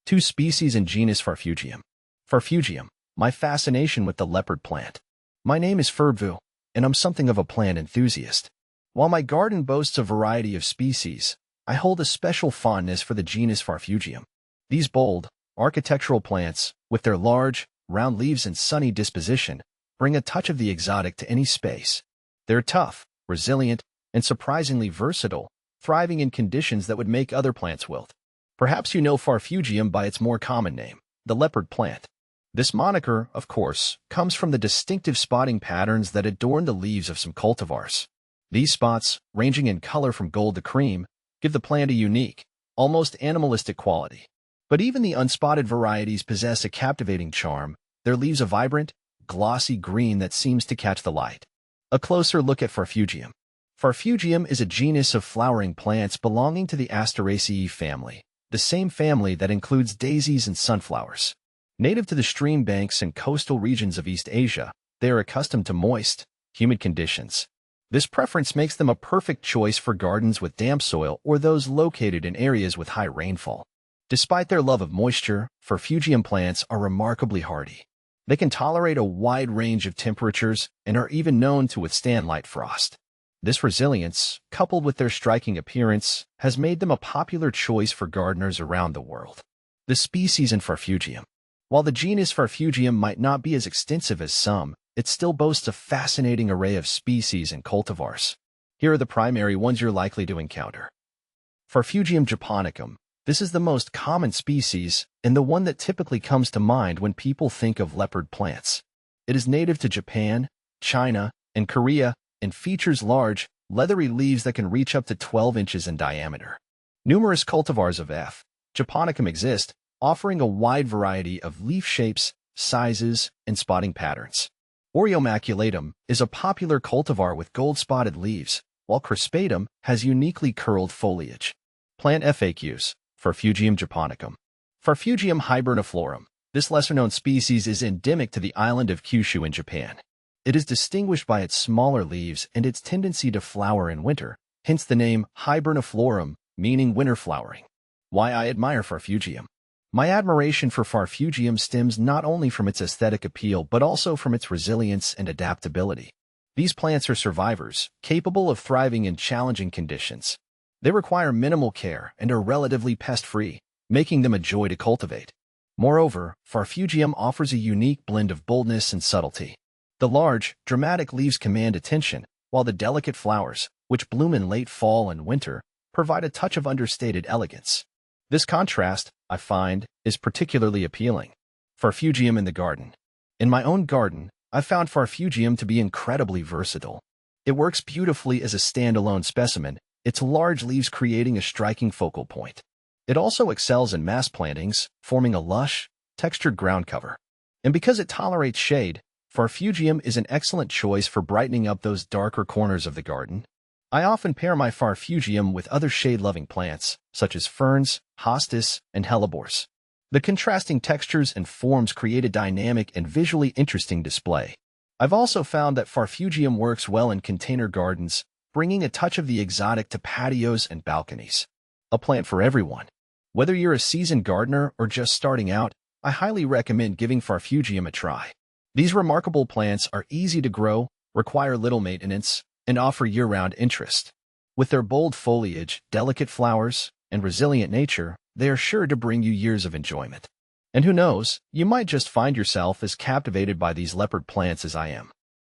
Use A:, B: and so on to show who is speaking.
A: Two species in genus Farfugium. Farfugium, my fascination with the leopard plant. My name is Farfugium, and I'm something of a plant enthusiast. While my garden boasts a variety of species, I hold a special fondness for the genus Farfugium. These bold, architectural plants, with their large, round leaves and sunny disposition, bring a touch of the exotic to any space. They're tough, resilient, and surprisingly versatile, thriving in conditions that would make other plants wilt. Perhaps you know Farfugium by its more common name, the leopard plant. This moniker, of course, comes from the distinctive spotting patterns that adorn the leaves of some cultivars. These spots, ranging in color from gold to cream, give the plant a unique, almost animalistic quality. But even the unspotted varieties possess a captivating charm, their leaves a vibrant, glossy green that seems to catch the light. A closer look at Farfugium. Farfugium is a genus of flowering plants belonging to the Asteraceae family, the same family that includes daisies and sunflowers. Native to the stream banks and coastal regions of East Asia, they are accustomed to moist, humid conditions. This preference makes them a perfect choice for gardens with damp soil or those located in areas with high rainfall. Despite their love of moisture, Farfugium plants are remarkably hardy. They can tolerate a wide range of temperatures and are even known to withstand light frost. This resilience, coupled with their striking appearance, has made them a popular choice for gardeners around the world. The species in Farfugium. While the genus Farfugium might not be as extensive as some, it still boasts a fascinating array of species and cultivars. Here are the primary ones you're likely to encounter. Farfugium japonicum. This is the most common species and the one that typically comes to mind when people think of leopard plants. It is native to Japan, China, and Korea, and features large, leathery leaves that can reach up to 12 inches in diameter. Numerous cultivars of F. japonicum exist, offering a wide variety of leaf shapes, sizes, and spotting patterns. Oreomaculatum is a popular cultivar with gold-spotted leaves, while crispatum has uniquely curled foliage. Plant FAQs. Farfugium japonicum. Farfugium hiberniflorum. This lesser-known species is endemic to the island of Kyushu in Japan. It is distinguished by its smaller leaves and its tendency to flower in winter, hence the name hiberniflorum, meaning winter flowering. Why I admire Farfugium. My admiration for Farfugium stems not only from its aesthetic appeal but also from its resilience and adaptability. These plants are survivors, capable of thriving in challenging conditions. They require minimal care and are relatively pest-free, making them a joy to cultivate. Moreover, Farfugium offers a unique blend of boldness and subtlety. The large, dramatic leaves command attention, while the delicate flowers, which bloom in late fall and winter, provide a touch of understated elegance. This contrast, I find, is particularly appealing. Farfugium in the garden. In my own garden, I've found Farfugium to be incredibly versatile. It works beautifully as a standalone specimen, its large leaves creating a striking focal point. It also excels in mass plantings, forming a lush, textured ground cover. And because it tolerates shade, Farfugium is an excellent choice for brightening up those darker corners of the garden. I often pair my Farfugium with other shade-loving plants, such as ferns, hostas, and hellebores. The contrasting textures and forms create a dynamic and visually interesting display. I've also found that Farfugium works well in container gardens, bringing a touch of the exotic to patios and balconies. A plant for everyone. Whether you're a seasoned gardener or just starting out, I highly recommend giving Farfugium a try. These remarkable plants are easy to grow, require little maintenance, and offer year-round interest. With their bold foliage, delicate flowers, and resilient nature, they are sure to bring you years of enjoyment. And who knows, you might just find yourself as captivated by these leopard plants as I am.